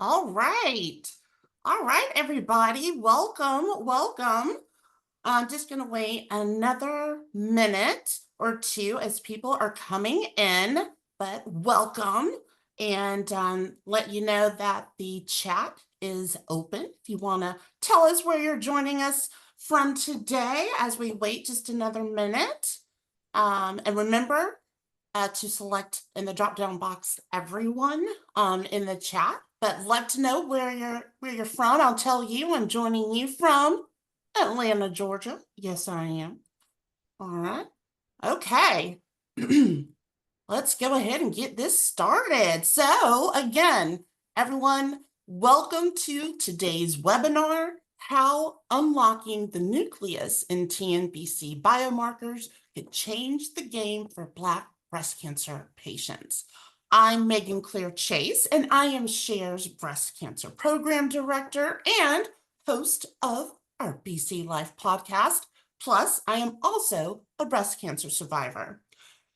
All right. All right, everybody. Welcome. I'm just going to wait another minute or two as people are coming in, but welcome. And let you know that the chat is open if you want to tell us where you're joining us from today as we wait just another minute. And remember, to select in the drop-down box everyone in the chat, but love to know where you're from. I'll tell you I'm joining you from Atlanta, Georgia. Yes, I am. All right. Okay. Let's go ahead and get this started. So again, everyone, welcome to today's webinar, How Unlocking the Nucleus in TNBC Biomarkers Could Change the Game for Black Breast Cancer Patients. I'm Megan Claire Chase, and I am SHARE's Breast Cancer Program Director and host of our BC Life podcast. Plus, I am also a breast cancer survivor.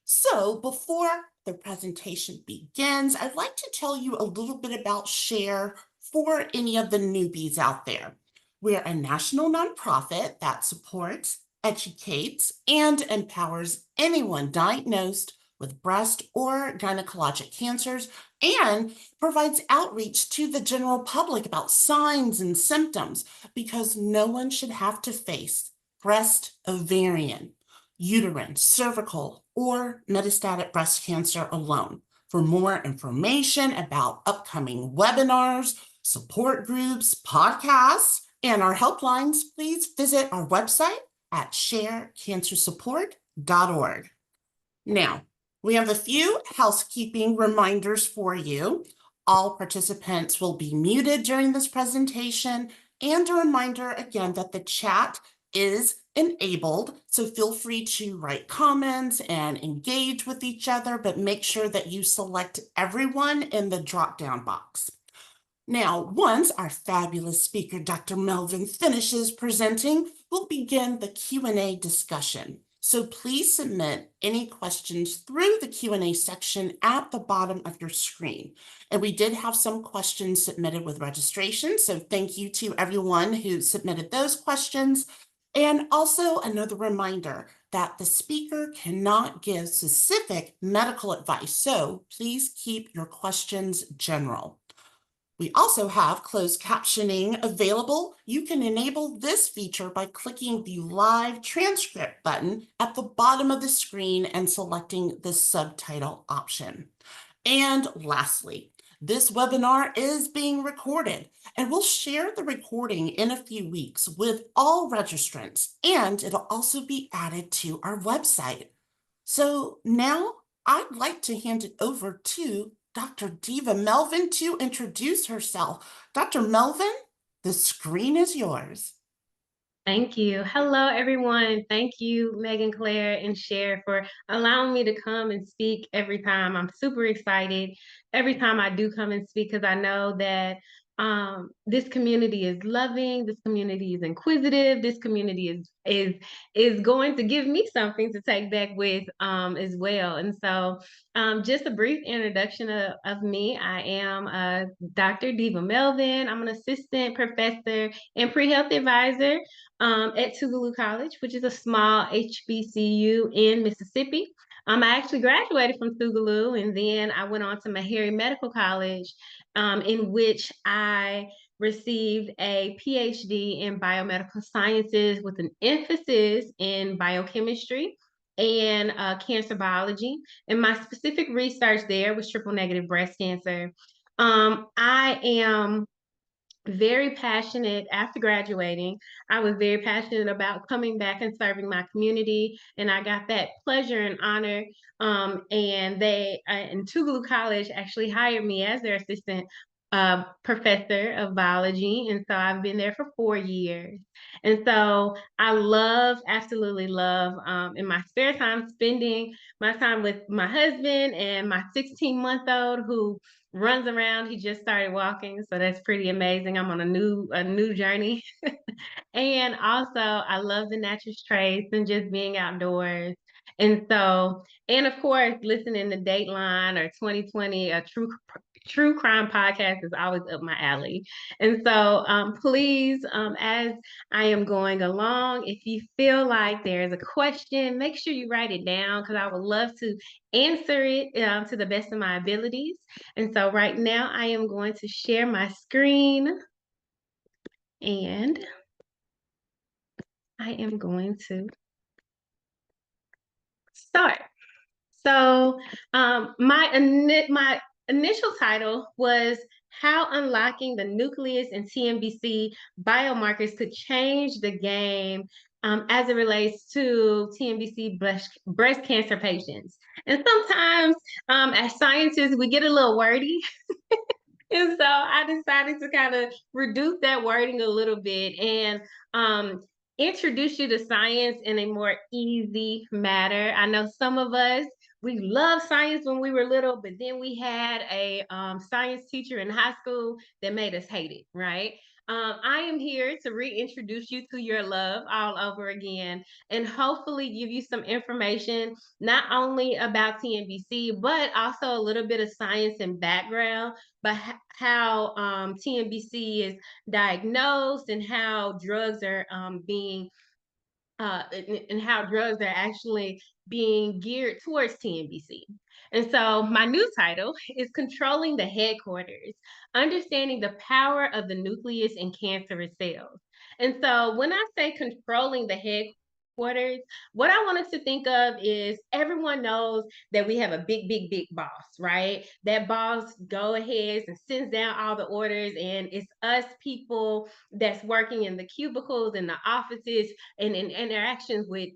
So before the presentation begins, I'd like to tell you a little bit about SHARE for any of the newbies out there. We're a national nonprofit that supports, educates, and empowers anyone diagnosed with breast or gynecologic cancers and provides outreach to the general public about signs and symptoms because no one should have to face breast, ovarian, uterine, cervical, or metastatic breast cancer alone. For more information about upcoming webinars, support groups, podcasts, and our helplines, please visit our website at sharecancersupport.org. Now, we have a few housekeeping reminders for you. All participants will be muted during this presentation, and a reminder again that the chat is enabled, so feel free to write comments and engage with each other, but make sure that you select everyone in the drop-down box. Now, once our fabulous speaker, Dr. Melvin, finishes presenting, we'll begin the Q&A discussion. So please submit any questions through the Q&A section at the bottom of your screen. And we did have some questions submitted with registration, so thank you to everyone who submitted those questions. And also another reminder that the speaker cannot give specific medical advice, so please keep your questions general. We also have closed captioning available. You can enable this feature by clicking the live transcript button at the bottom of the screen and selecting the subtitle option. And lastly, this webinar is being recorded, and we'll share the recording in a few weeks with all registrants, and it'll also be added to our website. So now I'd like to hand it over to Dr. Diva Melvin to introduce herself. Dr. Melvin, the screen is yours. Thank you. Hello, everyone. Thank you, Megan Claire and Cher, for allowing me to come and speak every time. I'm super excited every time I do come and speak because I know that this community is loving, this community is inquisitive, this community is going to give me something to take back with as well. And so just a brief introduction of me. I am Dr. Diva Melvin. I'm an assistant professor and pre-health advisor at Tougaloo College, which is a small HBCU in Mississippi. I actually graduated from Tougaloo, and then I went on to Meharry Medical College, in which I received a PhD in biomedical sciences with an emphasis in biochemistry and cancer biology. And my specific research there was triple negative breast cancer. I am very passionate after graduating. I was very passionate about coming back and serving my community, and I got that pleasure and honor. And they in Tougaloo College actually hired me as their assistant professor of biology, and so I've been there for 4 years. And so I absolutely love, in my spare time, spending my time with my husband and my 16-month-old who runs around. He just started walking, so that's pretty amazing. I'm on a new journey. And also I love the natural traits and just being outdoors. And so, and of course, listening to Dateline or 2020, a true true crime podcast is always up my alley. And so, please, as I am going along, if you feel like there's a question, make sure you write it down because I would love to answer it to the best of my abilities. And so, right now, I am going to share my screen and I am going to start. So, my initial title was How Unlocking the Nucleus and TNBC Biomarkers Could Change the Game as it relates to TNBC breast cancer patients. And sometimes, as scientists, we get a little wordy. And so I decided to kind of reduce that wording a little bit and introduce you to science in a more easy manner. I know some of us, we loved science when we were little, but then we had a science teacher in high school that made us hate it, right? I am here to reintroduce you to your love all over again and hopefully give you some information not only about TNBC, but also a little bit of science and background, but how TNBC is diagnosed and how drugs are being and how drugs are actually being geared towards TNBC. And so my new title is Controlling the Headquarters, Understanding the Power of the Nucleus in Cancerous Cells. And so when I say controlling the headquarters, what I want us to think of is everyone knows that we have a big boss, right? That boss go ahead and sends down all the orders, and it's us people that's working in the cubicles in the offices and in interactions with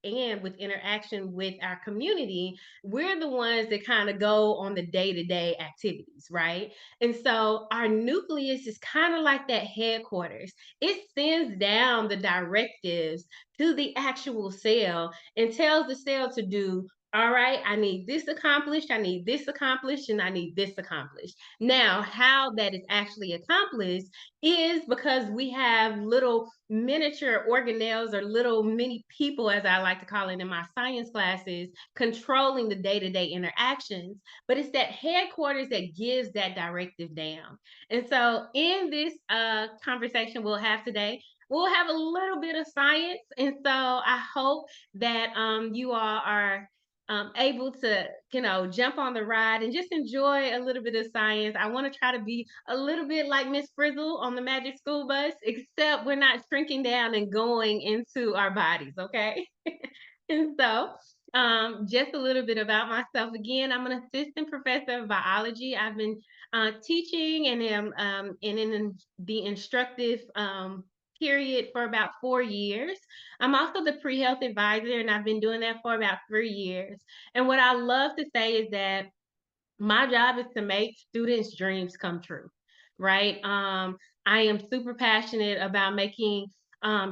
interaction with our community, we're the ones that kind of go on the day-to-day activities, right? And so our nucleus is kind of like that headquarters. It sends down the directives to the actual cell and tells the cell to do, all right, I need this accomplished, I need this accomplished, and I need this accomplished. Now, how that is actually accomplished is because we have little miniature organelles or little mini people, as I like to call it in my science classes, controlling the day-to-day interactions. But it's that headquarters that gives that directive down. And so in this conversation we'll have today, we'll have a little bit of science. And so I hope that you all are able to, jump on the ride and just enjoy a little bit of science. I want to try to be a little bit like Miss Frizzle on the Magic School Bus, except we're not shrinking down and going into our bodies, okay? And so, just a little bit about myself. Again, I'm an assistant professor of biology. I've been teaching and am in the instructive period for about 4 years. I'm also the pre-health advisor, and I've been doing that for about 3 years. And what I love to say is that my job is to make students' dreams come true, right? I am super passionate about making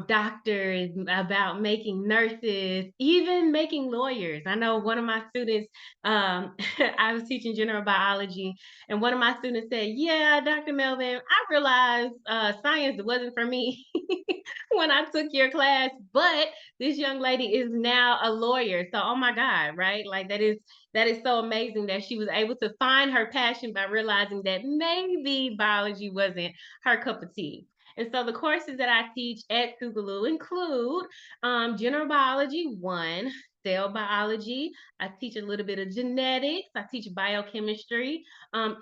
doctors, about making nurses, even making lawyers. I know one of my students, I was teaching general biology, and one of my students said, "Yeah, Dr. Melvin, I realized science wasn't for me when I took your class, but this young lady is now a lawyer." So, oh my God, right? Like that is so amazing that she was able to find her passion by realizing that maybe biology wasn't her cup of tea. And so the courses that I teach at Tougaloo include general biology 1, cell biology. I teach a little bit of genetics. I teach biochemistry,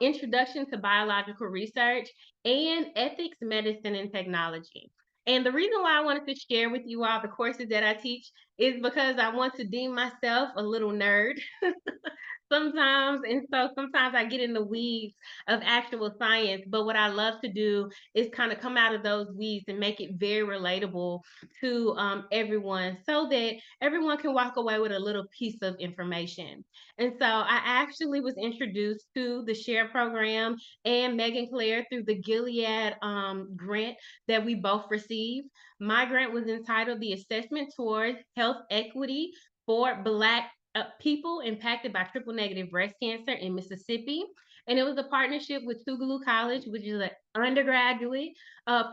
introduction to biological research, and ethics, medicine, and technology. And the reason why I wanted to share with you all the courses that I teach is because I want to deem myself a little nerd sometimes. And so sometimes I get in the weeds of actual science. But what I love to do is kind of come out of those weeds and make it very relatable to everyone so that everyone can walk away with a little piece of information. And so I actually was introduced to the SHARE program and Megan Claire through the Gilead grant that we both received. My grant was entitled The Assessment Towards Health Equity for Black people impacted by triple negative breast cancer in Mississippi. And it was a partnership with Tougaloo College, which is an undergraduate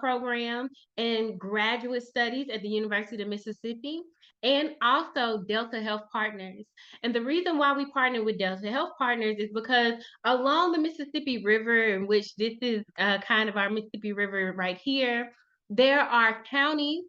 program and graduate studies at the University of Mississippi, and also Delta Health Partners. And the reason why we partner with Delta Health Partners is because along the Mississippi River, in which this is kind of our Mississippi River right here, there are counties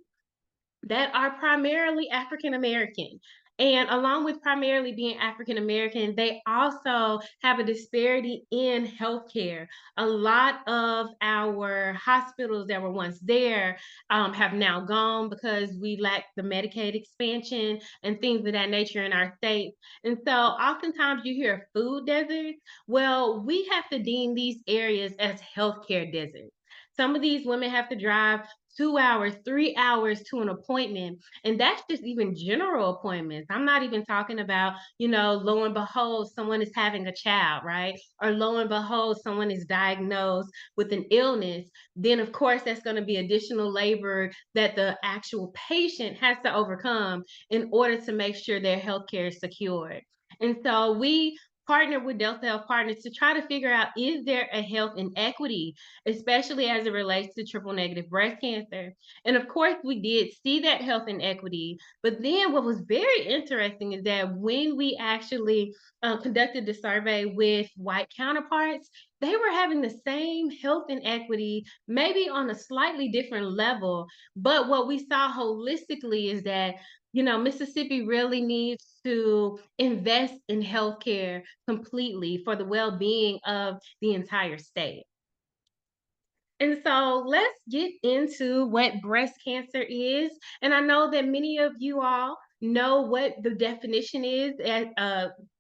that are primarily African American. And along with primarily being African American, they also have a disparity in healthcare. A lot of our hospitals that were once there have now gone because we lack the Medicaid expansion and things of that nature in our state. And so oftentimes you hear food deserts. Well, we have to deem these areas as healthcare deserts. Some of these women have to drive 2 hours, 3 hours to an appointment. And that's just even general appointments. I'm not even talking about, lo and behold, someone is having a child, right? Or lo and behold, someone is diagnosed with an illness. Then, of course, that's going to be additional labor that the actual patient has to overcome in order to make sure their healthcare is secured. And so we partner with Delta Health Partners to try to figure out, is there a health inequity, especially as it relates to triple negative breast cancer. And of course, we did see that health inequity. But then what was very interesting is that when we actually conducted the survey with white counterparts, they were having the same health inequity, maybe on a slightly different level. But what we saw holistically is that Mississippi really needs to invest in healthcare completely for the well-being of the entire state. And so let's get into what breast cancer is. And I know that many of you all know what the definition is, and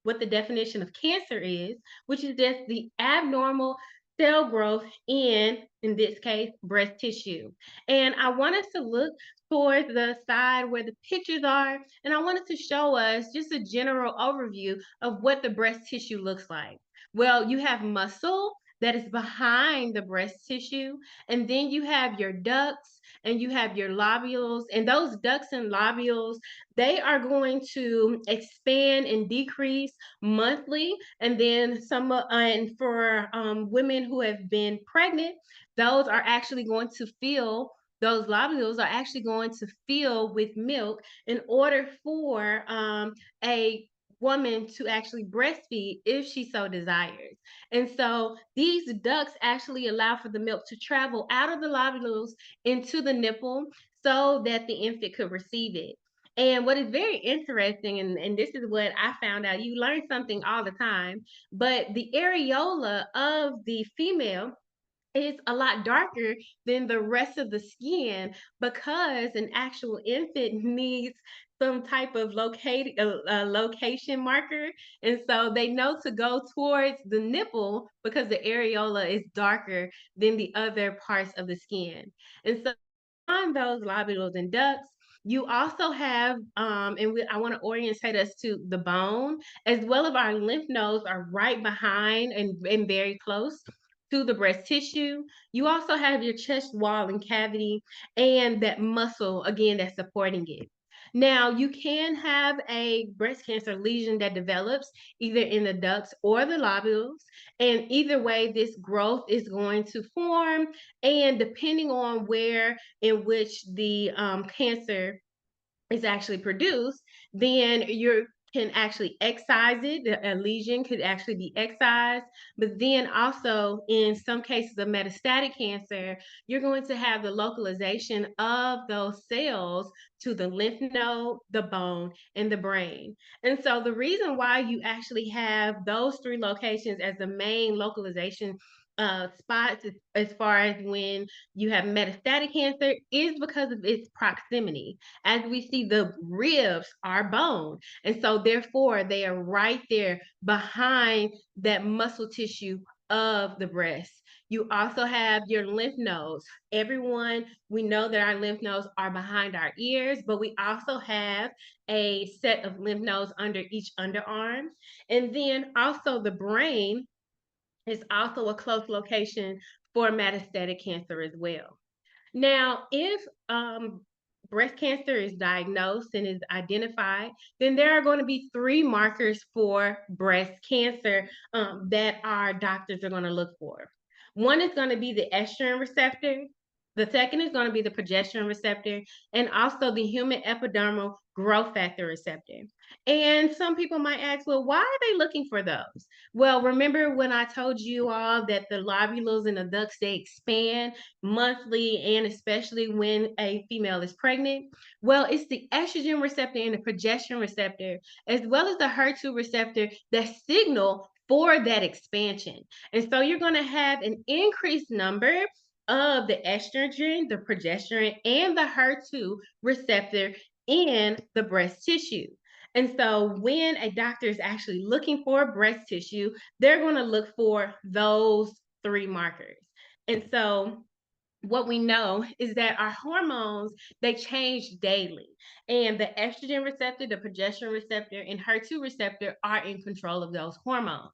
what the definition of cancer is, which is just the abnormal cell growth in this case, breast tissue. And I want us to look towards the side where the pictures are, and I wanted to show us just a general overview of what the breast tissue looks like. Well, you have muscle that is behind the breast tissue. And then you have your ducts and you have your lobules. And those ducts and lobules, they are going to expand and decrease monthly. And then and for women who have been pregnant, those are actually going to fill. Those lobules are actually going to fill with milk in order for a woman to actually breastfeed if she so desires. And so these ducts actually allow for the milk to travel out of the lobules into the nipple so that the infant could receive it. And what is very interesting, and this is what I found out, you learn something all the time, but the areola of the female is a lot darker than the rest of the skin because an actual infant needs some type of location marker. And so they know to go towards the nipple because the areola is darker than the other parts of the skin. And so on those lobules and ducts, you also have, I want to orientate us to the bone, as well as our lymph nodes are right behind and very close to the breast tissue. You also have your chest wall and cavity and that muscle, again, that's supporting it. Now, you can have a breast cancer lesion that develops either in the ducts or the lobules. And either way, this growth is going to form. And depending on where in which the cancer is actually produced, then you can actually excise it. A lesion could actually be excised. But then also, in some cases of metastatic cancer, you're going to have the localization of those cells to the lymph node, the bone, and the brain. And so, the reason why you actually have those three locations as the main localization spots as far as when you have metastatic cancer is because of its proximity. As we see, the ribs are bone. And so, therefore, they are right there behind that muscle tissue of the breast. You also have your lymph nodes. Everyone, we know that our lymph nodes are behind our ears, but we also have a set of lymph nodes under each underarm. And then also the brain is also a close location for metastatic cancer as well. Now, if breast cancer is diagnosed and is identified, then there are going to be three markers for breast cancer that our doctors are going to look for. One is going to be the estrogen receptor. The second is going to be the progesterone receptor, and also the human epidermal growth factor receptor. And some people might ask, well, why are they looking for those? Well, remember when I told you all that the lobules and the ducts, they expand monthly and especially when a female is pregnant? Well, it's the estrogen receptor and the progesterone receptor, as well as the HER2 receptor that signal for that expansion. And so you're going to have an increased number of the estrogen, the progesterone, and the HER2 receptor in the breast tissue. And so when a doctor is actually looking for breast tissue, they're going to look for those three markers. And so what we know is that our hormones, they change daily, and the estrogen receptor, the progesterone receptor, and HER2 receptor are in control of those hormones.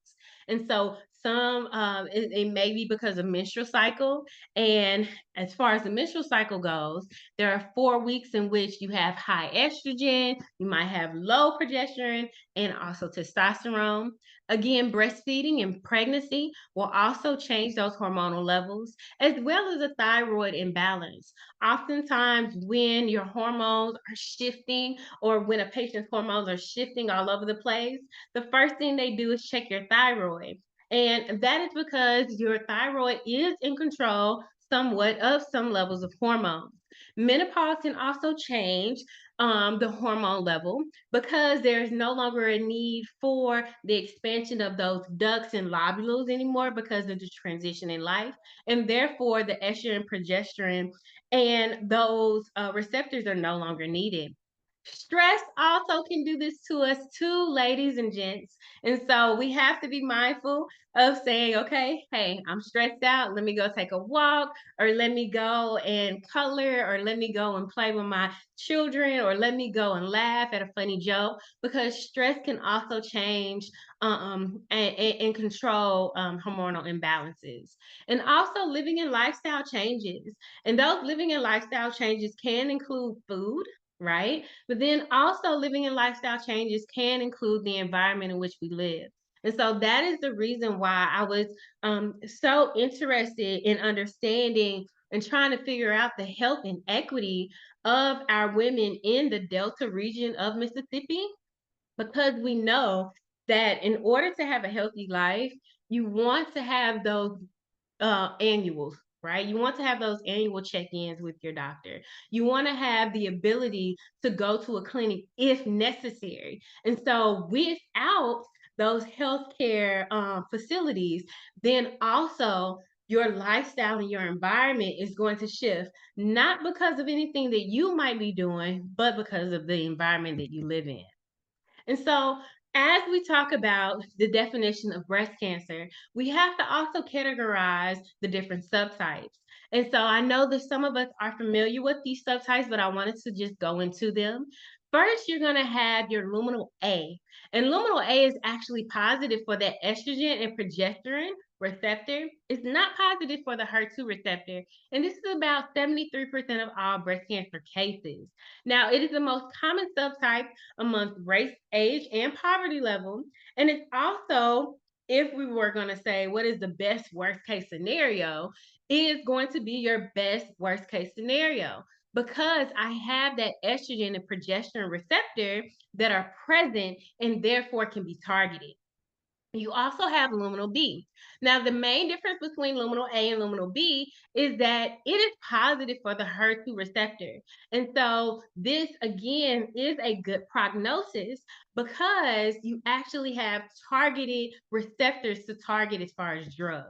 And so it may be because of menstrual cycle. And as far as the menstrual cycle goes, there are 4 weeks in which you have high estrogen, you might have low progesterone, and also testosterone. Again, breastfeeding and pregnancy will also change those hormonal levels, as well as a thyroid imbalance. Oftentimes, when your hormones are shifting, or when a patient's hormones are shifting all over the place, the first thing they do is check your thyroid. And that is because your thyroid is in control somewhat of some levels of hormones. Menopause can also change the hormone level because there is no longer a need for the expansion of those ducts and lobules anymore because of the transition in life. And therefore, the estrogen and progesterone and those receptors are no longer needed. Stress also can do this to us too, ladies and gents. And so we have to be mindful of saying, okay, hey, I'm stressed out. Let me go take a walk, or let me go and color, or let me go and play with my children, or let me go and laugh at a funny joke, because stress can also change and control hormonal imbalances. And also living and lifestyle changes. And those living and lifestyle changes can include food, right? But then also living and lifestyle changes can include the environment in which we live. And so that is the reason why I was so interested in understanding and trying to figure out the health and equity of our women in the Delta region of Mississippi, because we know that in order to have a healthy life, you want to have those annuals, right? You want to have those annual check-ins with your doctor. You want to have the ability to go to a clinic if necessary. And so without those healthcare facilities, then also your lifestyle and your environment is going to shift, not because of anything that you might be doing, but because of the environment that you live in. And so, as we talk about the definition of breast cancer, we have to also categorize the different subtypes. And so, I know that some of us are familiar with these subtypes, but I wanted to just go into them. First, you're going to have your luminal A. And luminal A is actually positive for that estrogen and progesterone receptor. It's not positive for the HER2 receptor. And this is about 73% of all breast cancer cases. Now, it is the most common subtype amongst race, age, and poverty level. And it's also, if we were going to say what is the best worst case scenario, is going to be your best worst case scenario, because I have that estrogen and progesterone receptor that are present and therefore can be targeted. You also have luminal B. Now, the main difference between luminal A and luminal B is that it is positive for the HER2 receptor. And so this again is a good prognosis because you actually have targeted receptors to target as far as drugs.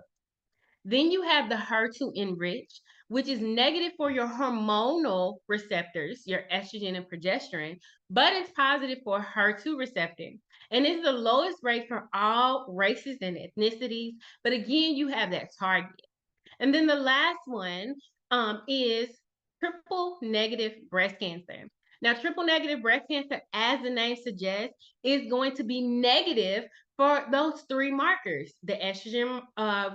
Then you have the HER2 enriched, which is negative for your hormonal receptors, your estrogen and progesterone, but it's positive for HER2 receptor. And it's the lowest rate for all races and ethnicities. But again, you have that target. And then the last one is triple negative breast cancer. Now, triple negative breast cancer, as the name suggests, is going to be negative for those three markers: the estrogen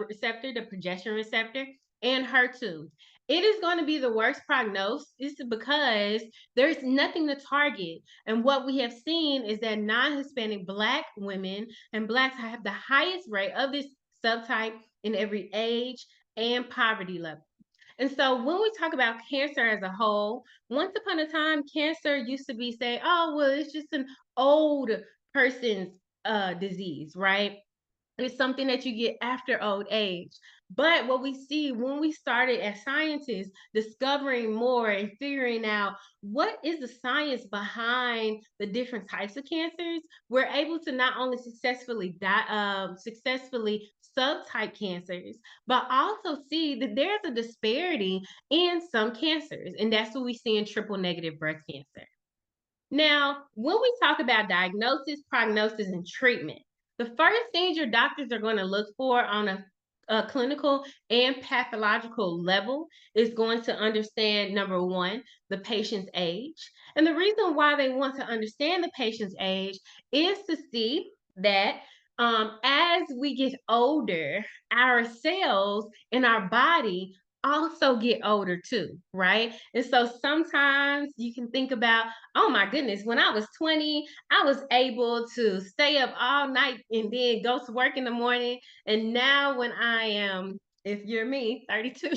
receptor, the progesterone receptor, and HER2. It is going to be the worst prognosis because there's nothing to target. And what we have seen is that non-Hispanic Black women and Blacks have the highest rate of this subtype in every age and poverty level. And so when we talk about cancer as a whole, once upon a time, cancer used to be say, oh, well, it's just an old person's disease, right? It's something that you get after old age. But what we see when we started as scientists discovering more and figuring out what is the science behind the different types of cancers, we're able to not only successfully subtype cancers, but also see that there's a disparity in some cancers, and that's what we see in triple negative breast cancer. Now, when we talk about diagnosis, prognosis, and treatment, the first things your doctors are going to look for on a clinical and pathological level is going to understand number one, the patient's age. And the reason why they want to understand the patient's age is to see that as we get older, our cells in our body also get older too, right? And so sometimes you can think about, oh my goodness, when I was 20, I was able to stay up all night and then go to work in the morning. And now when I am, if you're me, 32,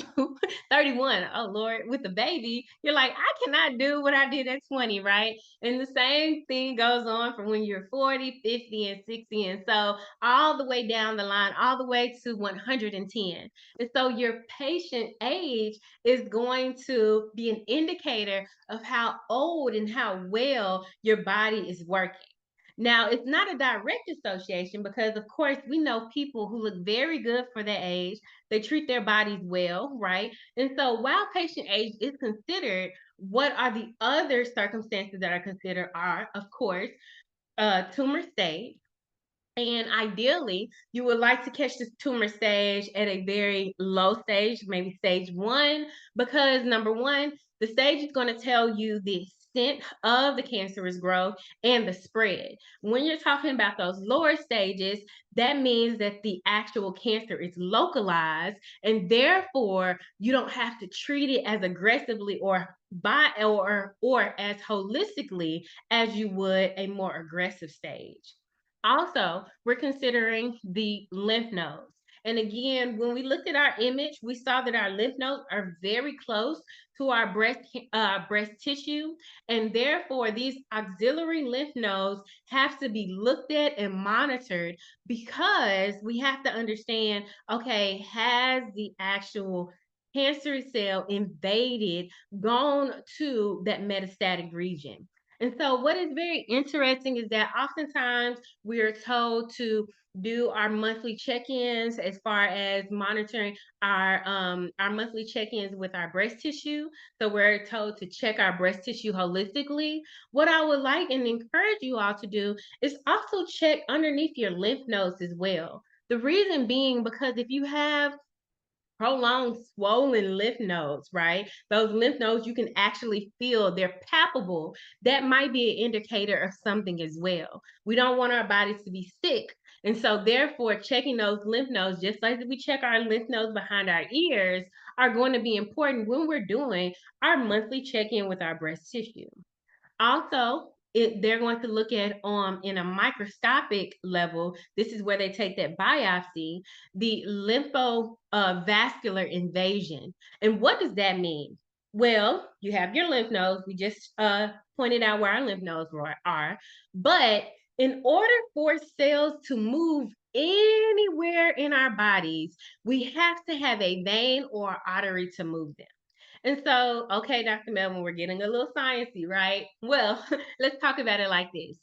31, oh Lord, with the baby, you're like, I cannot do what I did at 20, right? And the same thing goes on from when you're 40, 50, and 60. And so all the way down the line, all the way to 110. And so your patient age is going to be an indicator of how old and how well your body is working. Now, it's not a direct association because, of course, we know people who look very good for their age. They treat their bodies well, right? And so, while patient age is considered, what are the other circumstances that are considered are, of course, tumor stage. And ideally, you would like to catch this tumor stage at a very low stage, maybe stage one, because number one, the stage is going to tell you the extent of the cancerous growth and the spread. When you're talking about those lower stages, that means that the actual cancer is localized, and therefore you don't have to treat it as aggressively or as holistically as you would a more aggressive stage. Also, we're considering the lymph nodes. And again, when we looked at our image, we saw that our lymph nodes are very close to our breast tissue. And therefore, these auxiliary lymph nodes have to be looked at and monitored because we have to understand, okay, has the actual cancer cell invaded, gone to that metastatic region? And so, what is very interesting is that oftentimes we are told to do our monthly check-ins as far as monitoring our monthly check-ins with our breast tissue. So we're told to check our breast tissue holistically. What I would like and encourage you all to do is also check underneath your lymph nodes as well. The reason being because if you have prolonged swollen lymph nodes, right? Those lymph nodes you can actually feel, they're palpable. That might be an indicator of something as well. We don't want our bodies to be sick. And so, therefore, checking those lymph nodes, just like we check our lymph nodes behind our ears, are going to be important when we're doing our monthly check in with our breast tissue. Also, they're going to look at in a microscopic level. This is where they take that biopsy, the lymphovascular invasion. And what does that mean? Well, you have your lymph nodes. We just pointed out where our lymph nodes are. But in order for cells to move anywhere in our bodies, we have to have a vein or artery to move them. And so, okay, Dr. Melvin, we're getting a little sciencey, right? Well, let's talk about it like this.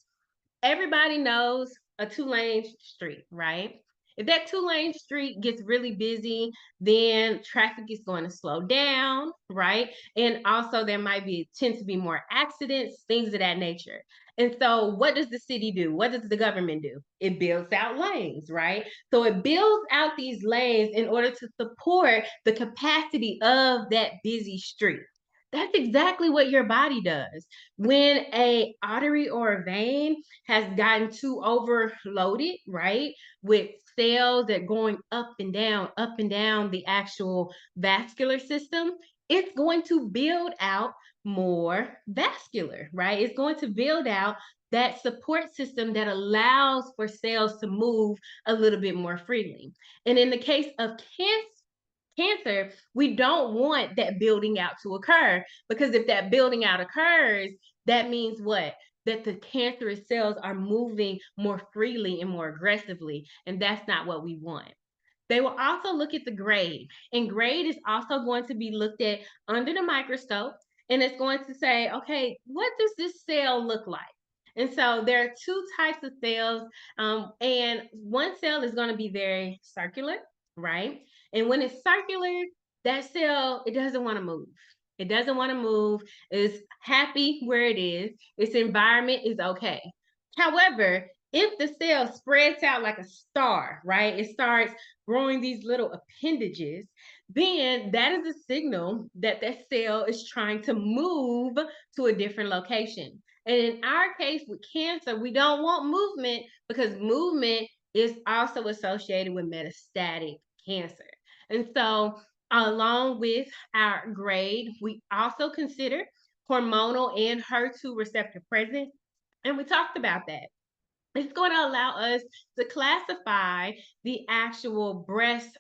Everybody knows a two-lane street, right? If that two-lane street gets really busy, then traffic is going to slow down, right? And also there might tend to be more accidents, things of that nature. And so what does the city do? What does the government do? It builds out lanes, right? So it builds out these lanes in order to support the capacity of that busy street. That's exactly what your body does. When a artery or a vein has gotten too overloaded, right, with cells that going up and down the actual vascular system, it's going to build out more vascular, right? It's going to build out that support system that allows for cells to move a little bit more freely. And in the case of cancer, we don't want that building out to occur, because if that building out occurs, that means what? That the cancerous cells are moving more freely and more aggressively. And that's not what we want. They will also look at the grade, and grade is also going to be looked at under the microscope. And it's going to say, okay, what does this cell look like? And so there are two types of cells, and one cell is going to be very circular, right? And when it's circular, that cell, it doesn't want to move. It doesn't want to move. It's happy where it is. Its environment is okay. However, if the cell spreads out like a star, right? It starts growing these little appendages, then that is a signal that that cell is trying to move to a different location. And in our case with cancer, we don't want movement, because movement is also associated with metastatic cancer. And so, along with our grade, we also consider hormonal and HER2 receptor presence. And we talked about that. It's going to allow us to classify the actual breast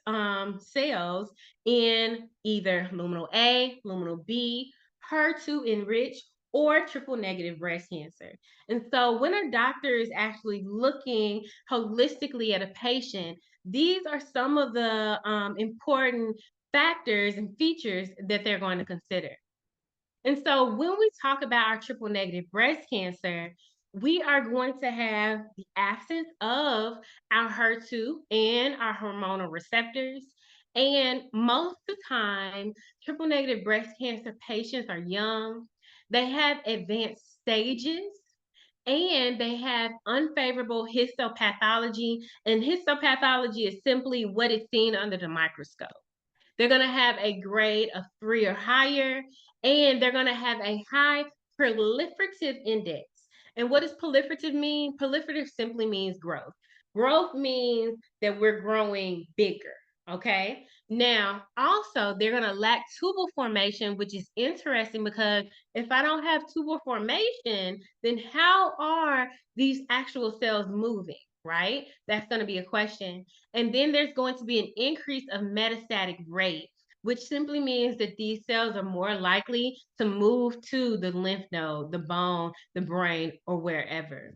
cells in either luminal A, luminal B, HER2 enriched, or triple negative breast cancer. And so when a doctor is actually looking holistically at a patient, these are some of the important factors and features that they're going to consider. And so when we talk about our triple negative breast cancer, we are going to have the absence of our HER2 and our hormonal receptors. And most of the time, triple negative breast cancer patients are young, they have advanced stages, and they have unfavorable histopathology. And histopathology is simply what is seen under the microscope. They're going to have a grade of 3 or higher, and they're going to have a high proliferative index. And what does proliferative mean? Proliferative simply means growth. Growth means that we're growing bigger. Okay. Now, also, they're going to lack tubal formation, which is interesting, because if I don't have tubal formation, then how are these actual cells moving? Right? That's going to be a question. And then there's going to be an increase of metastatic rate, which simply means that these cells are more likely to move to the lymph node, the bone, the brain, or wherever.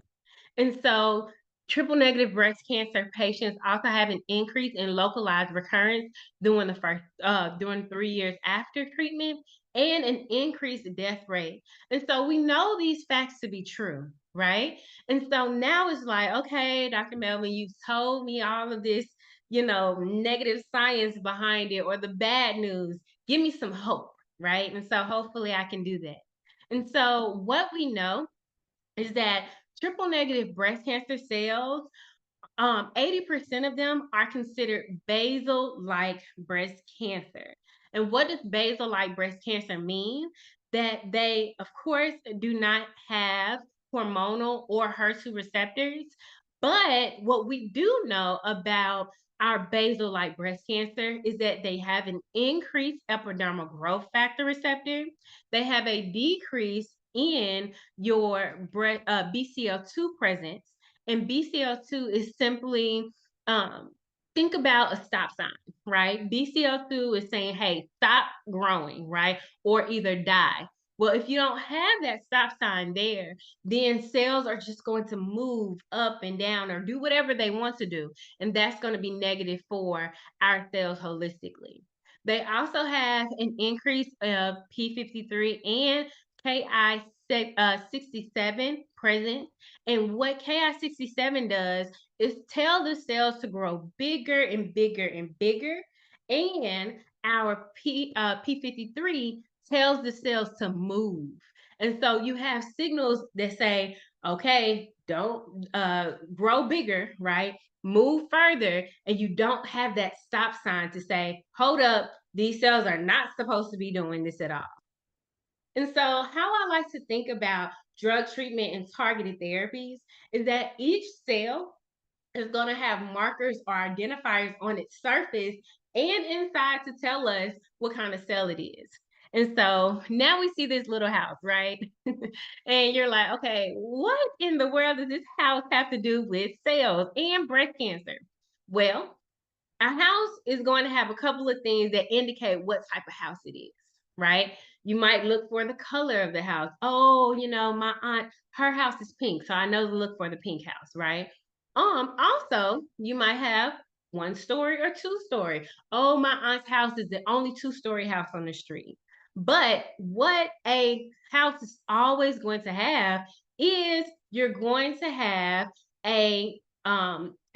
And so triple negative breast cancer patients also have an increase in localized recurrence during 3 years after treatment, and an increased death rate. And so we know these facts to be true, right? And so now it's like, okay, Dr. Melvin, you've told me all of this, negative science behind it, or the bad news. Give me some hope, right? And so hopefully I can do that. And so what we know is that triple negative breast cancer cells, 80% of them are considered basal-like breast cancer. And what does basal-like breast cancer mean? That they, of course, do not have hormonal or HER2 receptors. But what we do know about our basal-like breast cancer is that they have an increased epidermal growth factor receptor. They have a decrease in your BCL2 presence. And BCL2 is simply, um, think about a stop sign, right? BCL2 is saying, hey, stop growing, right? Or either die. Well, if you don't have that stop sign there, then cells are just going to move up and down or do whatever they want to do. And that's going to be negative for our cells holistically. They also have an increase of P53 and Ki67 present. And what Ki67 does is tell the cells to grow bigger and bigger and bigger. And our P53 tells the cells to move. And so you have signals that say, okay, don't grow bigger, right? Move further. And you don't have that stop sign to say, hold up, these cells are not supposed to be doing this at all. And so, how I like to think about drug treatment and targeted therapies is that each cell is going to have markers or identifiers on its surface and inside to tell us what kind of cell it is. And so now we see this little house, right? And you're like, okay, what in the world does this house have to do with cells and breast cancer? Well, a house is going to have a couple of things that indicate what type of house it is, right? You might look for the color of the house. Oh, my aunt, her house is pink, so I know to look for the pink house, right? Also, you might have one story or two story. Oh, my aunt's house is the only two-story house on the street. But what a house is always going to have is you're going to have a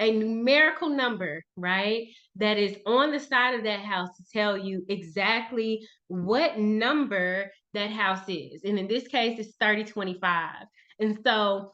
numerical number, right? That is on the side of that house to tell you exactly what number that house is. And in this case, it's 3025. And so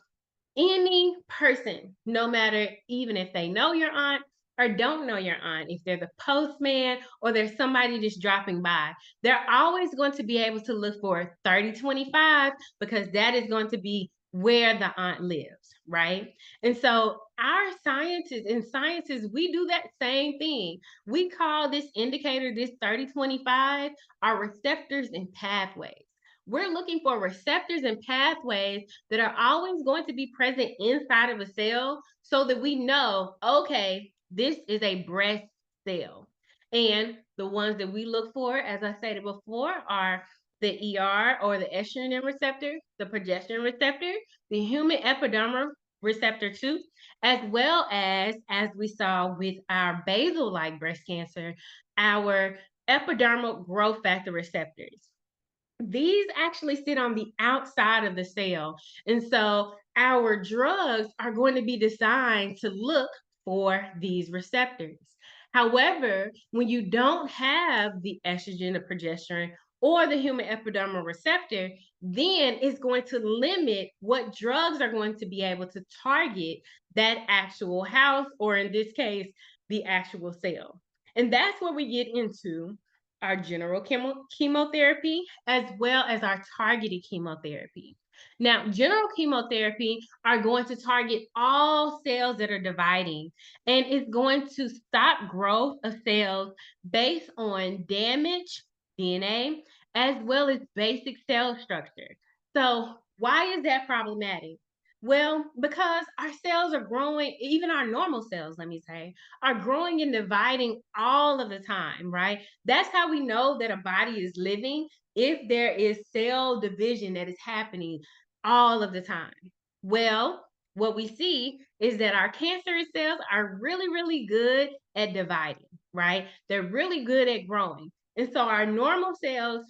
any person, no matter even if they know your aunt or don't know your aunt, if they're the postman or there's somebody just dropping by, they're always going to be able to look for 3025 because that is going to be where the aunt lives, right? And so our scientists, we do that same thing. We call this indicator, this 3025, our receptors and pathways. We're looking for receptors and pathways that are always going to be present inside of a cell so that we know, okay, this is a breast cell. And the ones that we look for, as I stated before, are the ER or the estrogen receptor, the progesterone receptor, the human epidermal receptor 2, as well as we saw with our basal-like breast cancer, our epidermal growth factor receptors. These actually sit on the outside of the cell. And so our drugs are going to be designed to look for these receptors. However, when you don't have the estrogen, the progesterone, or the human epidermal receptor, then it's going to limit what drugs are going to be able to target that actual house, or in this case, the actual cell. And that's where we get into our general chemotherapy as well as our targeted chemotherapy. Now, general chemotherapy are going to target all cells that are dividing, and it's going to stop growth of cells based on damage, DNA, as well as basic cell structure. So, why is that problematic? Well, because our cells are growing, even our normal cells, let me say, are growing and dividing all of the time, right? That's how we know that a body is living if there is cell division that is happening all of the time. Well, what we see is that our cancerous cells are really, really good at dividing, right? They're really good at growing. And so our normal cells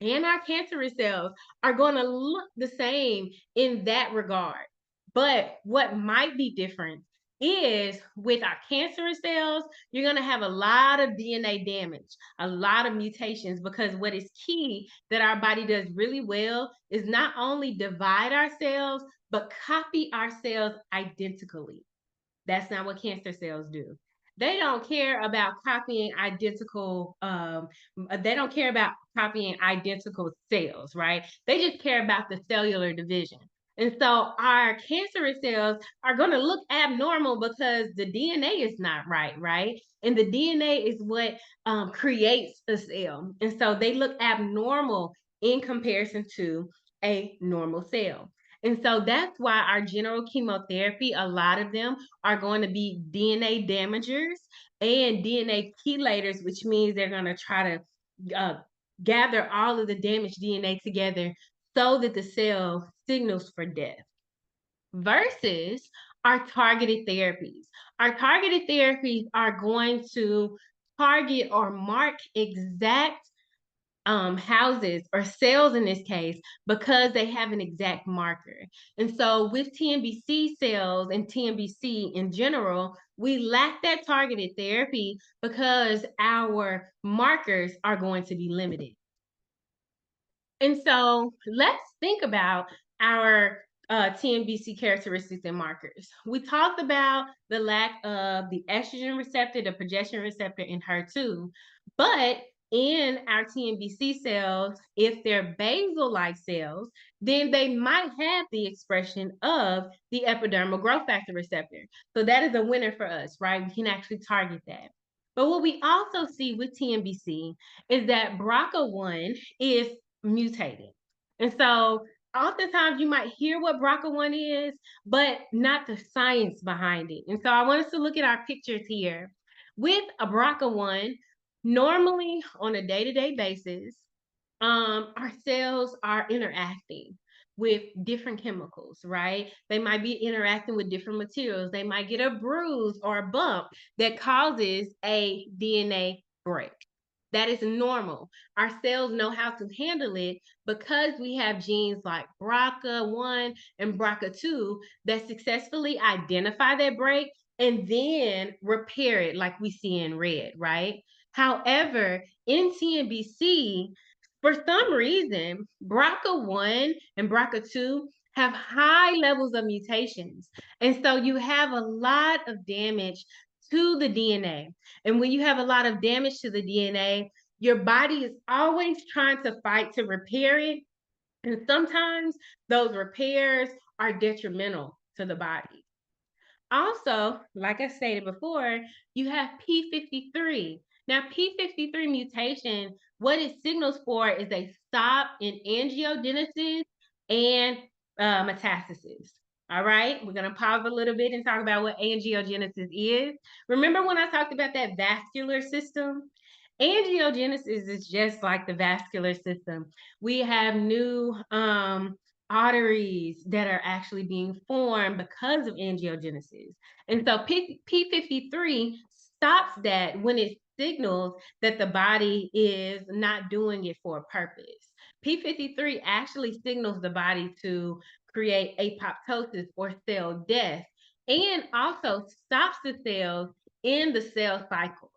and our cancerous cells are going to look the same in that regard. But what might be different is with our cancerous cells, you're going to have a lot of DNA damage, a lot of mutations, because what is key that our body does really well is not only divide our cells, but copy our cells identically. That's not what cancer cells do. They don't care about copying identical, they don't care about copying identical cells, right? They just care about the cellular division. And so our cancerous cells are going to look abnormal because the DNA is not right, right? And the DNA is what creates a cell. And so they look abnormal in comparison to a normal cell. And so that's why our general chemotherapy, a lot of them are going to be DNA damagers and DNA chelators, which means they're going to try to gather all of the damaged DNA together so that the cell signals for death. Versus our targeted therapies. Our targeted therapies are going to target or mark exact houses or cells in this case because they have an exact marker. And so with TNBC cells and TNBC in general, we lack that targeted therapy because our markers are going to be limited. And so let's think about our TNBC characteristics and markers. We talked about the lack of the estrogen receptor, the progesterone receptor in HER2, but in our TNBC cells, if they're basal-like cells, then they might have the expression of the epidermal growth factor receptor. So that is a winner for us, right? We can actually target that. But what we also see with TNBC is that BRCA1 is mutated. And so oftentimes you might hear what BRCA1 is, but not the science behind it. And so I want us to look at our pictures here. With a BRCA1, normally on a day-to-day basis, our cells are interacting with different chemicals, right? They might be interacting with different materials. They might get a bruise or a bump that causes a DNA break. That is normal. Our cells know how to handle it because we have genes like BRCA1 and BRCA2 that successfully identify that break and then repair it like we see in red, right? However, in TNBC, for some reason, BRCA1 and BRCA2 have high levels of mutations. And so you have a lot of damage to the DNA. And when you have a lot of damage to the DNA, your body is always trying to fight to repair it. And sometimes those repairs are detrimental to the body. Also, like I stated before, you have P53. Now, P53 mutation, what it signals for is a stop in angiogenesis and metastasis. All right, we're going to pause a little bit and talk about what angiogenesis is. Remember when I talked about that vascular system? Angiogenesis is just like the vascular system. We have new arteries that are actually being formed because of angiogenesis. And so P53 stops that when it signals that the body is not doing it for a purpose. P53 actually signals the body to create apoptosis or cell death and also stops the cells in the cell cycle.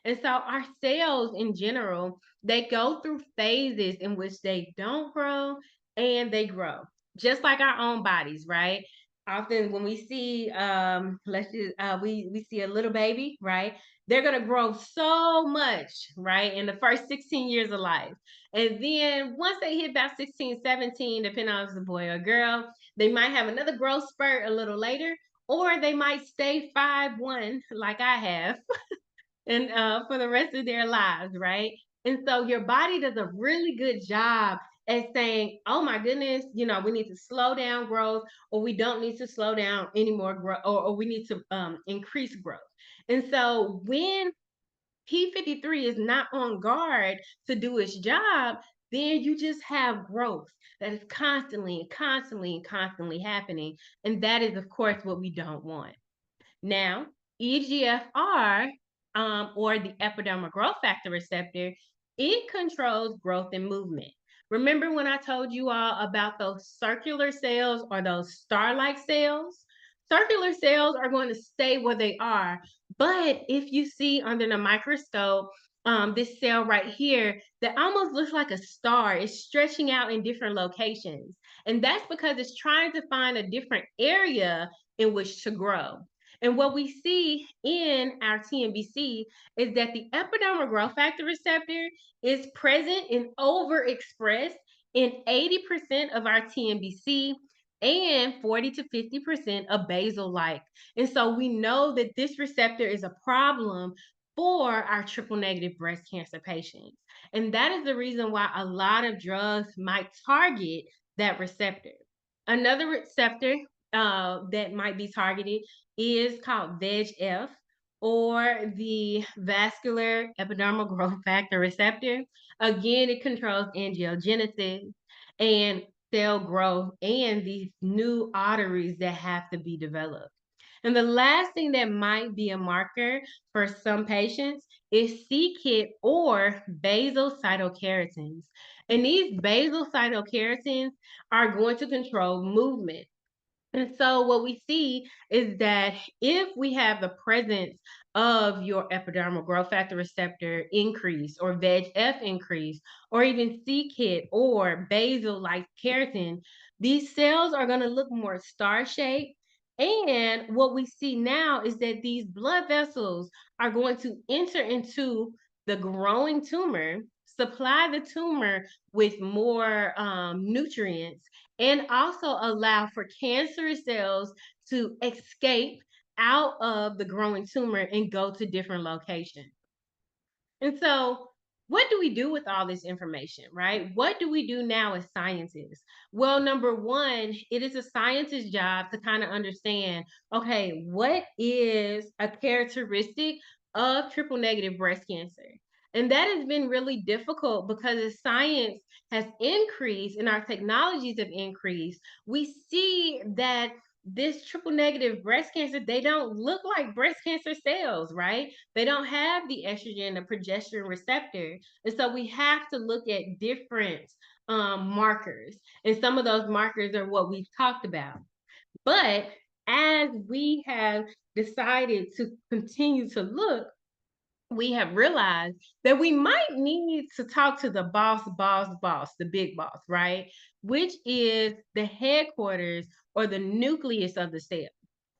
And so our cells in general, they go through phases in which they don't grow and they grow, just like our own bodies, right? Often when we see let's just we see a little baby, right? They're gonna grow so much, right, in the first 16 years of life. And then once they hit about 16, 17, depending on if it's a boy or a girl, they might have another growth spurt a little later, or they might stay 5'1", like I have, and for the rest of their lives, right? And so your body does a really good job at saying, "Oh my goodness, we need to slow down growth, or we don't need to slow down anymore growth, or we need to increase growth." And so when P53 is not on guard to do its job, then you just have growth that is constantly and constantly and constantly happening, and that is, of course, what we don't want. Now, EGFR, or the epidermal growth factor receptor, it controls growth and movement. Remember when I told you all about those circular cells or those star-like cells? Circular cells are going to stay where they are, but if you see under the microscope, this cell right here that almost looks like a star is stretching out in different locations. And that's because it's trying to find a different area in which to grow. And what we see in our TNBC is that the epidermal growth factor receptor is present and overexpressed in 80% of our TNBC and 40 to 50% of basal-like. And so we know that this receptor is a problem for our triple negative breast cancer patients. And that is the reason why a lot of drugs might target that receptor. Another receptor that might be targeted is called VEGF, or the vascular epidermal growth factor receptor. Again, it controls angiogenesis and cell growth and these new arteries that have to be developed. And the last thing that might be a marker for some patients is c-KIT or basal cytokeratins. And these basal cytokeratins are going to control movement. And so what we see is that if we have the presence of your epidermal growth factor receptor increase or VEGF increase or even c-KIT or basal-like keratin, these cells are going to look more star-shaped. And what we see now is that these blood vessels are going to enter into the growing tumor, supply the tumor with more nutrients, and also allow for cancerous cells to escape out of the growing tumor and go to different locations. And so, what do we do with all this information, right? What do we do now as scientists? Well, number one, it is a scientist's job to kind of understand, okay, what is a characteristic of triple negative breast cancer? And that has been really difficult because as science has increased and our technologies have increased, we see that this triple negative breast cancer, they don't look like breast cancer cells, right? They don't have the estrogen, the progesterone receptor. And so we have to look at different markers. And some of those markers are what we've talked about. But as we have decided to continue to look, we have realized that we might need to talk to the boss, the big boss, right? Which is the headquarters or the nucleus of the cell.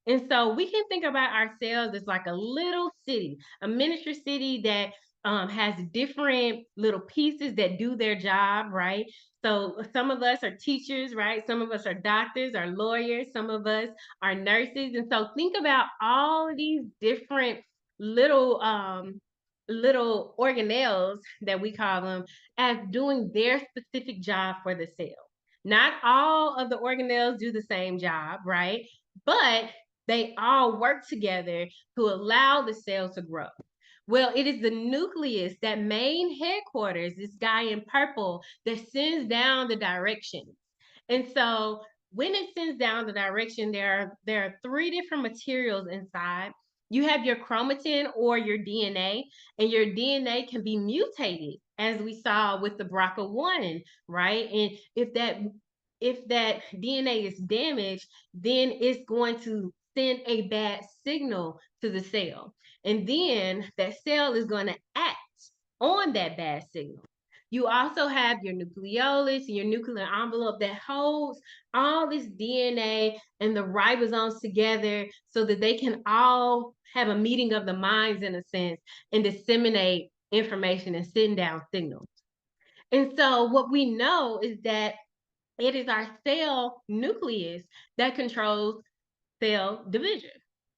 And so we can think about ourselves as like a little city, a miniature city that has different little pieces that do their job, right? So some of us are teachers, right? Some of us are doctors, are lawyers, some of us are nurses. And so think about all of these different little little organelles that we call them as doing their specific job for the cell. Not all of the organelles do the same job, right? But they all work together to allow the cell to grow. Well, it is the nucleus, that main headquarters, this guy in purple, that sends down the directions. And so when it sends down the direction, there are three different materials inside. You have your chromatin or your DNA, and your DNA can be mutated, as we saw with the BRCA1, right? And if that DNA is damaged, then it's going to send a bad signal to the cell. And then that cell is going to act on that bad signal. You also have your nucleolus and your nuclear envelope that holds all this DNA and the ribosomes together so that they can all have a meeting of the minds in a sense and disseminate information and send down signals. And so what we know is that it is our cell nucleus that controls cell division.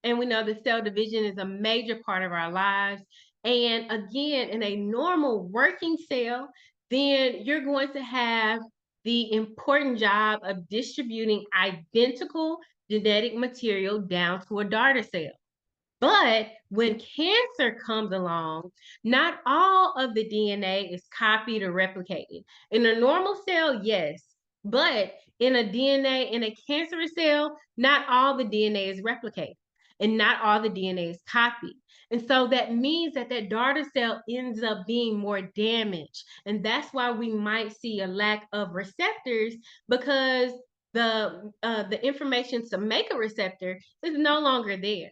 And we know that cell division is a major part of our lives. And again, in a normal working cell, then you're going to have the important job of distributing identical genetic material down to a daughter cell. But when cancer comes along, not all of the DNA is copied or replicated. In a normal cell, yes, but in a DNA, in a cancerous cell, not all the DNA is replicated and not all the DNA is copied. And so that means that that daughter cell ends up being more damaged. And that's why we might see a lack of receptors because the information to make a receptor is no longer there.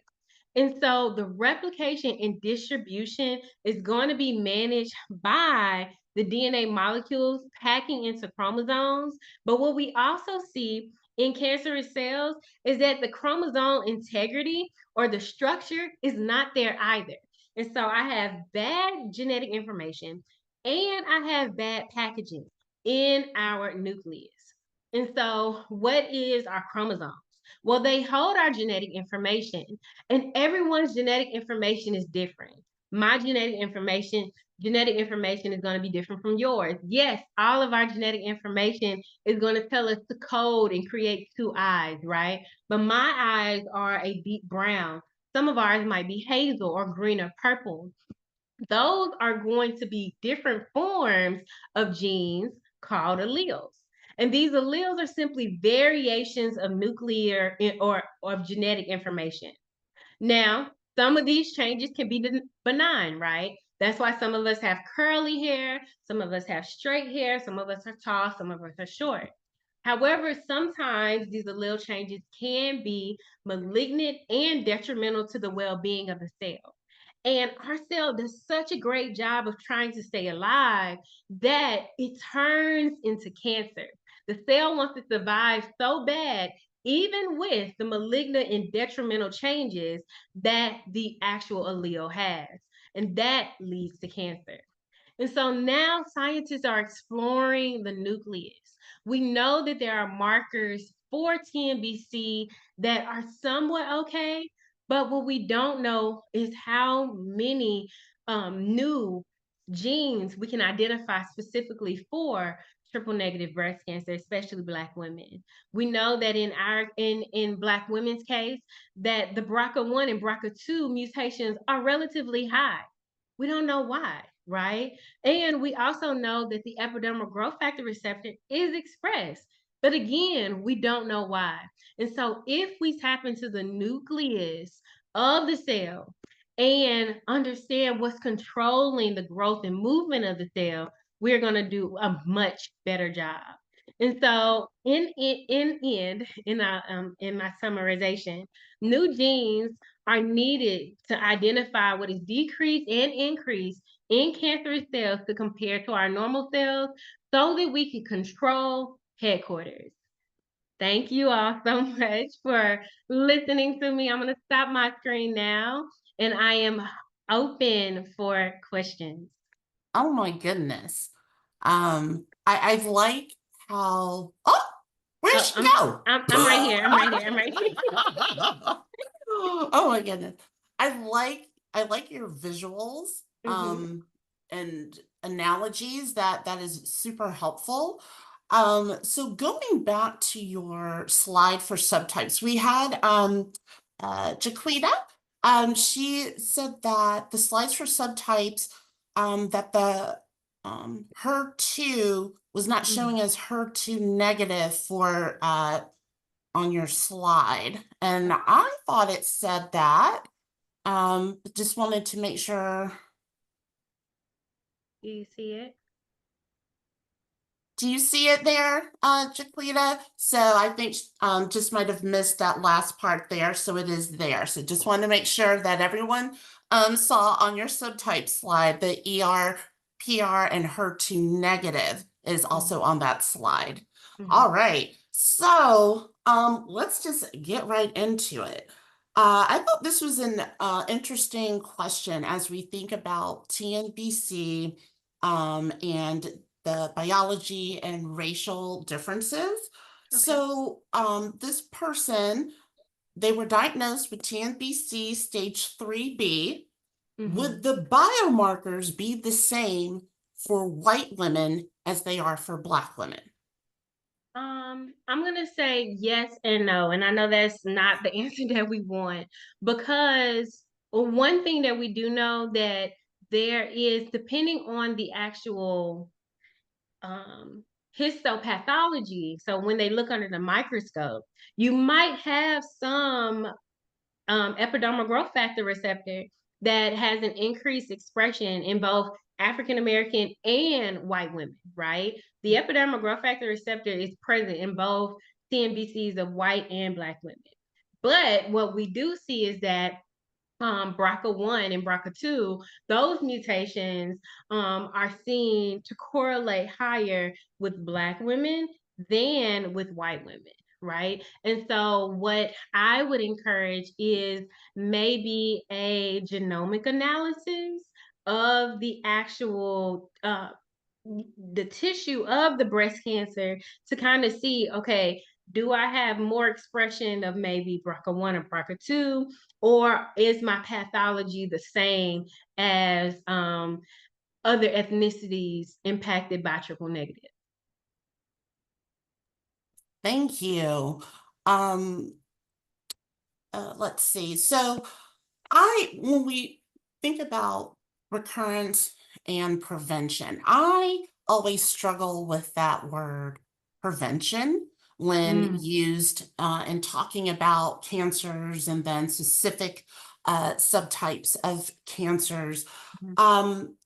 And so the replication and distribution is going to be managed by the DNA molecules packing into chromosomes. But what we also see in cancerous cells is that the chromosome integrity or the structure is not there either. And so I have bad genetic information and I have bad packaging in our nucleus. And so, what is our chromosome? Well, they hold our genetic information, and everyone's genetic information is different. My genetic information is going to be different from yours. Yes, all of our genetic information is going to tell us to code and create two eyes, right? But my eyes are a deep brown. Some of ours might be hazel or green or purple. Those are going to be different forms of genes called alleles. And these alleles are simply variations of nuclear or genetic information. Now, some of these changes can be benign, right? That's why some of us have curly hair, some of us have straight hair, some of us are tall, some of us are short. However, sometimes these allele changes can be malignant and detrimental to the well being of the cell. And our cell does such a great job of trying to stay alive that it turns into cancer. The cell wants to survive so bad, even with the malignant and detrimental changes that the actual allele has. And that leads to cancer. And so now scientists are exploring the nucleus. We know that there are markers for TNBC that are somewhat okay, but what we don't know is how many new genes we can identify specifically for triple negative breast cancer, especially Black women. We know that in Black women's case, that the BRCA1 and BRCA2 mutations are relatively high. We don't know why, right? And we also know that the epidermal growth factor receptor is expressed. But again, we don't know why. And so if we tap into the nucleus of the cell and understand what's controlling the growth and movement of the cell, we're going to do a much better job. And so, in my summarization, new genes are needed to identify what is decreased and increased in cancerous cells to compare to our normal cells, so that we can control headquarters. Thank you all so much for listening to me. I'm going to stop my screen now and I am open for questions. Oh my goodness. I like how, oh, where'd Oh, she go? I'm right here. I'm right here. I'm right here. Oh my goodness. I like your visuals Mhm. and analogies that is super helpful. So going back to your slide for subtypes, we had Jaquita. She said that the slides for subtypes, that the HER2 was not Mhm. showing as HER2 negative for on your slide. And I thought it said that. But just wanted to make sure. Do you see it? Do you see it there, Jaquita? So I think just might have missed that last part there. So it is there. So just wanted to make sure that everyone saw on your subtype slide the ER, PR, and HER2 negative is Mhm. also on that slide. Mhm. All right. So let's just get right into it. I thought this was an interesting question as we think about TNBC and the biology and racial differences. Okay. So, this person, they were diagnosed with TNBC stage 3B. Would Mhm. the biomarkers be the same for white women as they are for Black women? I'm gonna say yes and no, and I know that's not the answer that we want, because one thing that we do know that there is, depending on the actual um, histopathology. So when they look under the microscope, you might have some epidermal growth factor receptor that has an increased expression in both African American and white women, right? The epidermal growth factor receptor is present in both TNBCs of white and Black women. But what we do see is that BRCA1 and BRCA2, those mutations are seen to correlate higher with Black women than with white women, right? And so, what I would encourage is maybe a genomic analysis of the actual the tissue of the breast cancer to kind of see, okay, do I have more expression of maybe BRCA1 or BRCA2, or is my pathology the same as other ethnicities impacted by triple negative? Thank you. Um, let's see. So, when we think about recurrence and prevention, I always struggle with that word prevention when Mm, used in talking about cancers and then specific subtypes of cancers. mhm, Um,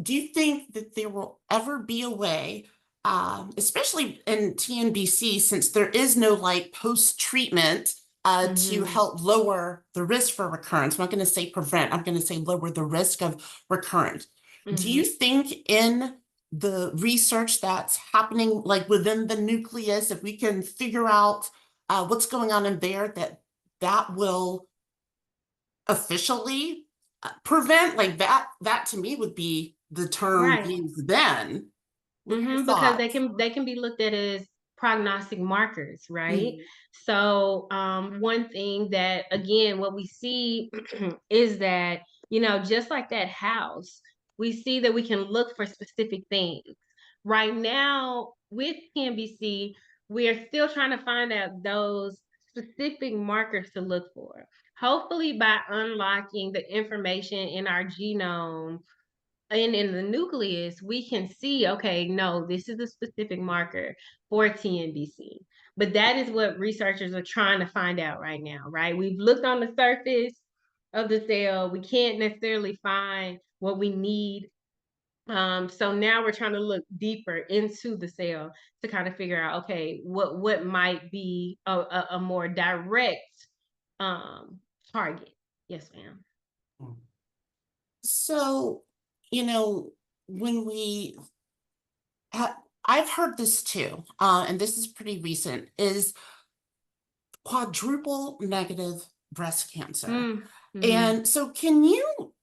do you think that there will ever be a way, especially in TNBC, since there is no like post treatment to mhm, help lower the risk for recurrence? I'm not going to say prevent, I'm going to say lower the risk of recurrence. Do you mhm. think in the research that's happening, like within the nucleus, if we can figure out what's going on in there, that will officially prevent, like that to me would be the term Right. used then. What are your Because they thoughts? can be looked at as prognostic markers, right? Mhm. So one thing that, again, what we see is that, just like that house, we see that we can look for specific things. Right now, with TNBC, we are still trying to find out those specific markers to look for. Hopefully, by unlocking the information in our genome and in the nucleus, we can see, okay, no, this is a specific marker for TNBC. But that is what researchers are trying to find out right now, right? We've looked on the surface of the cell. We can't necessarily find what we need. So now we're trying to look deeper into the cell to kind of figure out, okay, what might be a more direct um, target. Yes, ma'am. So, you know, when I've heard this too, and this is pretty recent, is quadruple negative breast cancer. Mm-hmm. And so, can you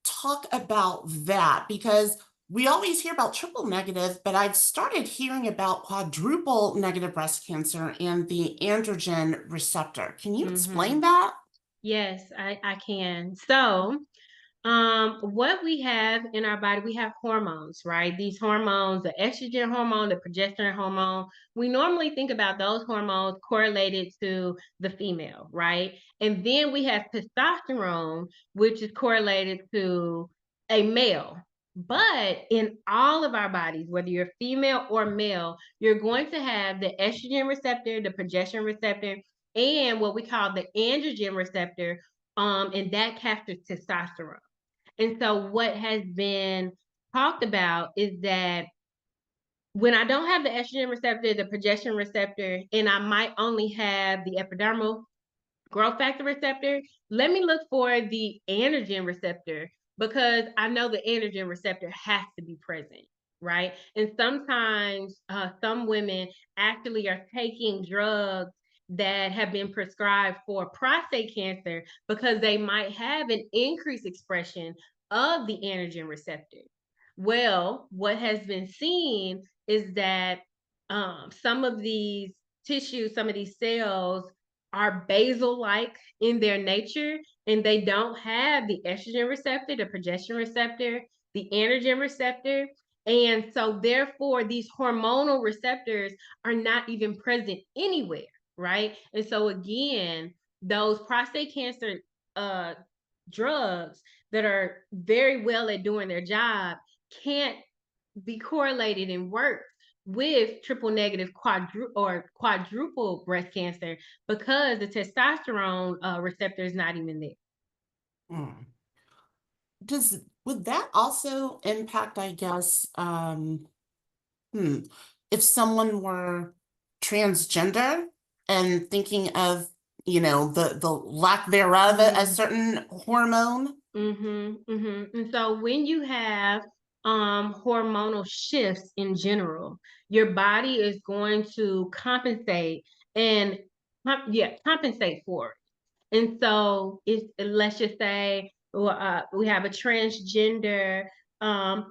talk about that? Because we always hear about triple negative, but I've started hearing about quadruple negative breast cancer and the androgen receptor. Can you Mm-hmm. explain that? Yes, I can. So, what we have in our body, we have hormones, right? These hormones, the estrogen hormone, the progesterone hormone, we normally think about those hormones correlated to the female, right? And then we have testosterone, which is correlated to a male. But in all of our bodies, whether you're female or male, you're going to have the estrogen receptor, the progesterone receptor, and what we call the androgen receptor, and that captures testosterone. And so what has been talked about is that when I don't have the estrogen receptor, the progesterone receptor, and I might only have the epidermal growth factor receptor, let me look for the androgen receptor because I know the androgen receptor has to be present, right? And sometimes some women actually are taking drugs that have been prescribed for prostate cancer because they might have an increased expression of the androgen receptor. Well, what has been seen is that some of these tissues, some of these cells are basal like in their nature, and they don't have the estrogen receptor, the progesterone receptor, the androgen receptor. And so, therefore, these hormonal receptors are not even present anywhere, right? And so, again, those prostate cancer uh, drugs that are very well at doing their job can't be correlated and work with triple negative quadruple breast cancer because the testosterone receptor is not even there. Hmm. Would that also impact, I guess, hmm, if someone were transgender and thinking of, the lack thereof a Mm. certain hormone? And so when you have hormonal shifts in general, your body is going to compensate and compensate for it. And so, let's just say we have a transgender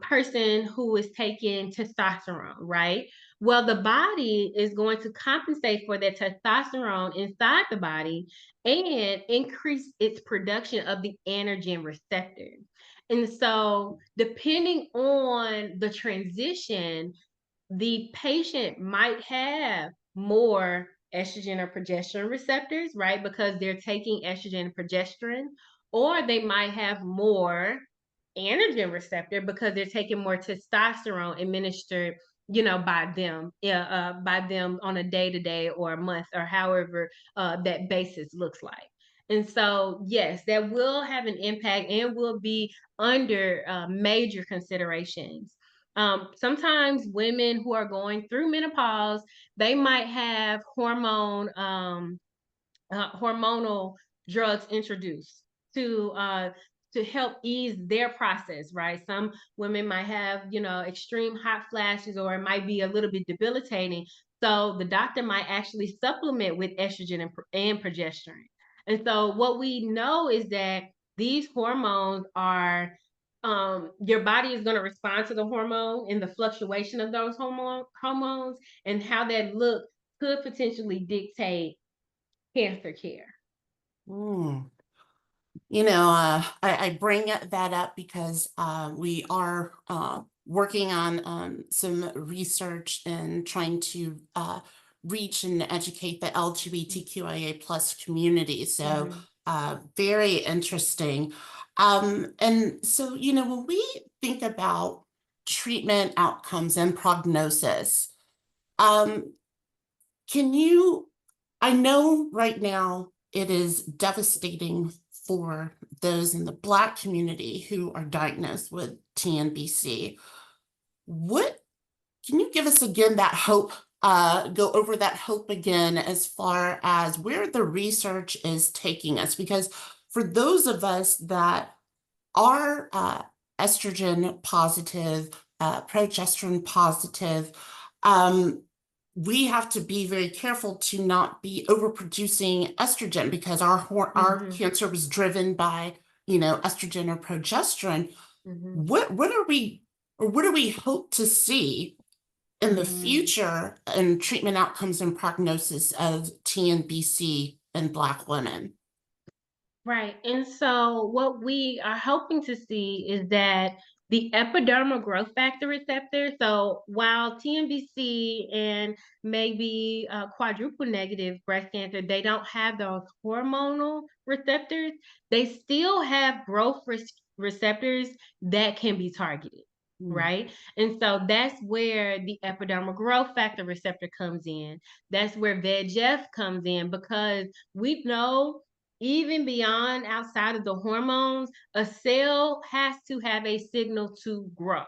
person who is taking testosterone, right? Well, the body is going to compensate for that testosterone inside the body and increase its production of the androgen receptor. And so, depending on the transition, the patient might have more estrogen or progesterone receptors, right? Because they're taking estrogen and progesterone, or they might have more androgen receptor because they're taking more testosterone administered, by them on a day to day or a month or however that basis looks like. And so, yes, that will have an impact and will be under major considerations. Sometimes women who are going through menopause, they might have hormonal drugs introduced to help ease their process, right? Some women might have, extreme hot flashes, or it might be a little bit debilitating. So the doctor might actually supplement with estrogen and progesterone. And so what we know is that these hormones are your body is going to respond to the hormone and the fluctuation of those hormones and how that look could potentially dictate cancer care. Hmm. I bring that up because we are working on some research and trying to reach and educate the LGBTQIA plus community. So Mhm. very interesting. And so, when we think about treatment outcomes and prognosis, um, can you, I know right now it is devastating for those in the Black community who are diagnosed with TNBC. What can you give us again that hope, go over that hope again as far as where the research is taking us? Because for those of us that are estrogen positive, progesterone positive, um, we have to be very careful to not be overproducing estrogen because our Mhm. cancer was driven by, estrogen or progesterone. Mhm. What are we or what do we hope to see in the Mhm. future in treatment outcomes and prognosis of TNBC in Black women? Right. And so what we are hoping to see is that the epidermal growth factor receptor, so while TNBC and maybe quadruple negative breast cancer, they don't have those hormonal receptors, they still have receptors that can be targeted. Mm. Right. And so that's where the epidermal growth factor receptor comes in. That's where VEGF comes in because we know even beyond outside of the hormones, a cell has to have a signal to grow,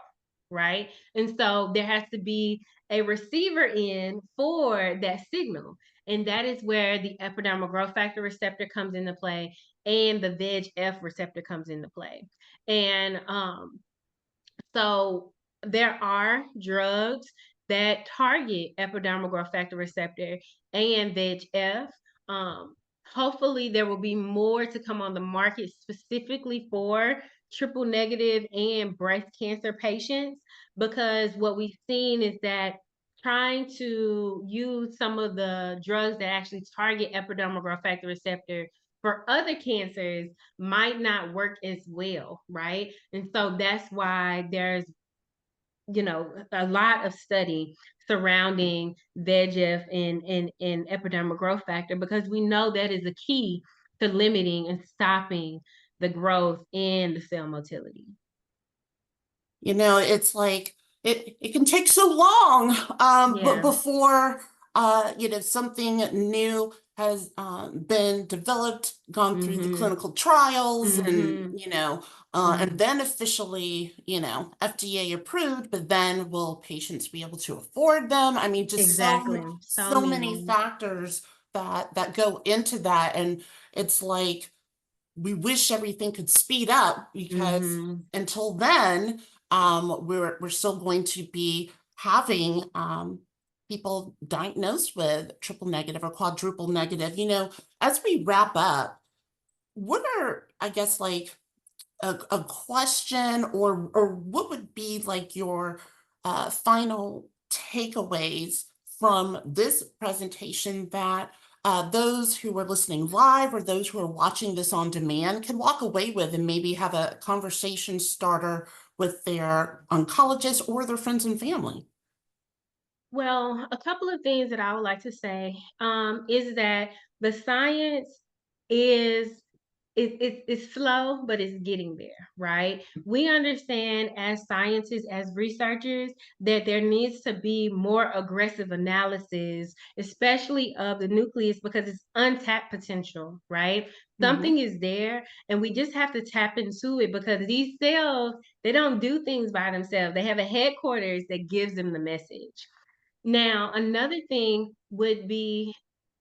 right? And so there has to be a receiver in for that signal. And that is where the epidermal growth factor receptor comes into play and the VEGF receptor comes into play. And so there are drugs that target epidermal growth factor receptor and VEGF. Um, Hopefully, there will be more to come on the market specifically for triple negative and breast cancer patients because what we've seen is that trying to use some of the drugs that actually target epidermal growth factor receptor for other cancers might not work as well, right? And so that's why there's, a lot of study surrounding VEGF and epidermal growth factor because we know that is a key to limiting and stopping the growth in the cell motility. It's like it can take so long, but Yeah. before something new has been developed, gone through the Mm-hmm. clinical trials, and Mm-hmm. and then officially, FDA approved. But then will patients be able to afford them? I mean, just Exactly. So so many many. factors that go into that, and it's like we wish everything could speed up because Mm-hmm. until then, we're still going to be having people diagnosed with triple negative or quadruple negative. As we wrap up, what are, I guess, like a question or what would be like your final takeaways from this presentation that those who are listening live or those who are watching this on demand can walk away with and maybe have a conversation starter with their oncologist or their friends and family? Well, a couple of things that I would like to say is that the science is it's slow, but it's getting there, right? We understand as scientists, as researchers, that there needs to be more aggressive analysis, especially of the nucleus, because it's untapped potential, right? Mhm. Something is there, and we just have to tap into it because these cells, they don't do things by themselves. They have a headquarters that gives them the message. Now, another thing would be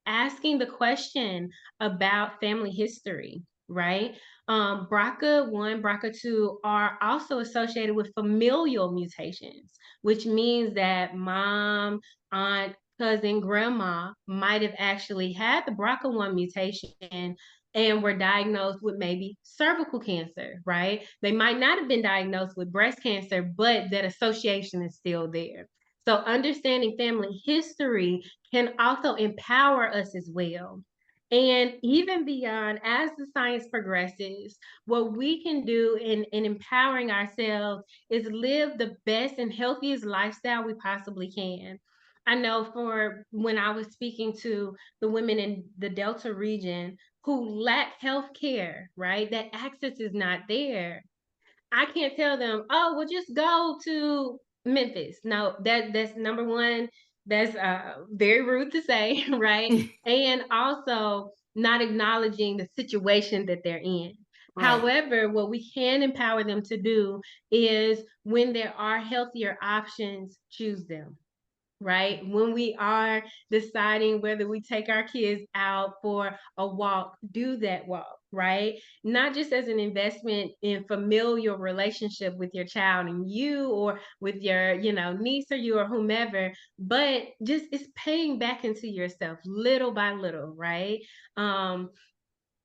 asking the question about family history, right? BRCA1, BRCA2 are also associated with familial mutations, which means that mom, aunt, cousin, grandma might have actually had the BRCA1 mutation and were diagnosed with maybe cervical cancer, right? They might not have been diagnosed with breast cancer, but that association is still there. So understanding family history can also empower us as well. And even beyond, as the science progresses, what we can do in empowering ourselves is live the best and healthiest lifestyle we possibly can. I know for when I was speaking to the women in the Delta region who lack health care, right? That access is not there. I can't tell them, "Oh, well, just go to Memphis." No, that's number one. That's very rude to say, right? And also not acknowledging the situation that they're in. Right. However, what we can empower them to do is when there are healthier options, choose them, right? When we are deciding whether we take our kids out for a walk, do that walk, right? Not just as an investment in familial relationship with your child and you or with your, niece or you or whomever, but just it's paying back into yourself little by little, right? Um,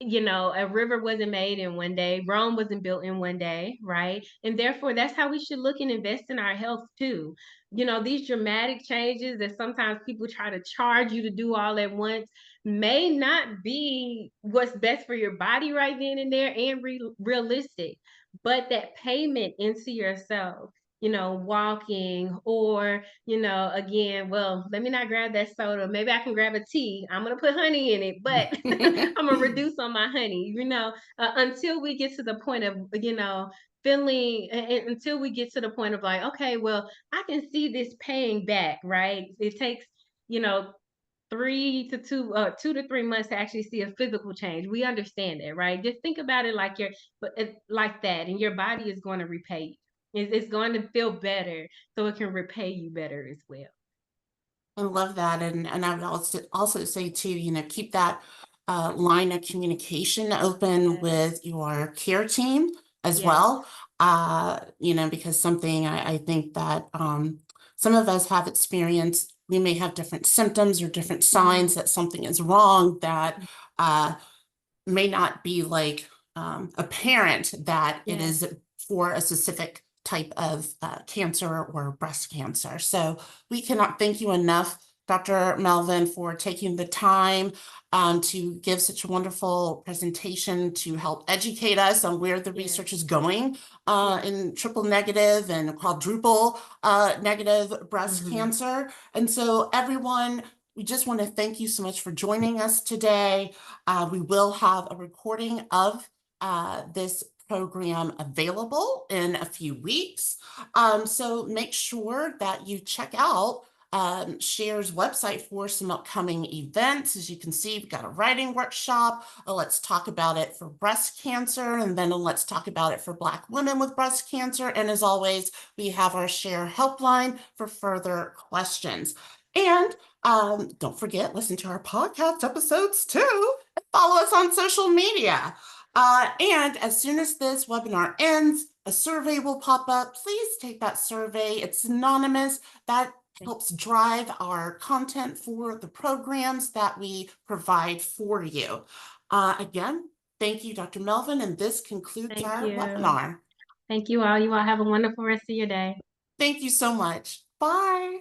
a river wasn't made in one day, Rome wasn't built in one day, right? And therefore, that's how we should look and invest in our health too. These dramatic changes that sometimes people try to charge you to do all at once may not be what's best for your body right then and there and realistic. But that payment into yourself, walking or, again, well, let me not grab that soda. Maybe I can grab a tea. I'm going to put honey in it, but I'm gonna reduce on my honey, until we get to the point of, until we get to the point of like, okay, well, I can see this paying back, right? It takes, you know, 2 to 3 months to actually see a physical change. We understand that, right? Just think about it like like that, and your body is going to repay you. It's going to feel better, so it can repay you better as well. I love that, and I would also say too, keep that line of communication open Yes, with your care team as yes, well. Because something I think that some of us have experienced, we may have different symptoms or different signs mhm, that something is wrong that uh, may not be like apparent that it yes, is for a specific type of cancer or breast cancer. So we cannot thank you enough, Dr. Melvin, for taking the time to give such a wonderful presentation to help educate us on where the yes, research is going yes. in triple negative and quadruple negative breast Mhm. cancer. And so everyone, we just want to thank you so much for joining us today. We will have a recording of this program available in a few weeks. So make sure that you check out Share's website for some upcoming events. As you can see, we've got a writing workshop, Let's Talk About It for breast cancer, and then a Let's Talk About It for Black women with breast cancer. And as always, we have our Share helpline for further questions. And don't forget, listen to our podcast episodes too. Follow us on social media. And as soon as this webinar ends, a survey will pop up. Please take that survey. It's anonymous. That helps drive our content for the programs that we provide for you. Again, thank you, Dr. Melvin, and this concludes Thank our you. webinar. Thank you all. You all have a wonderful rest of your day. Thank you so much. Bye.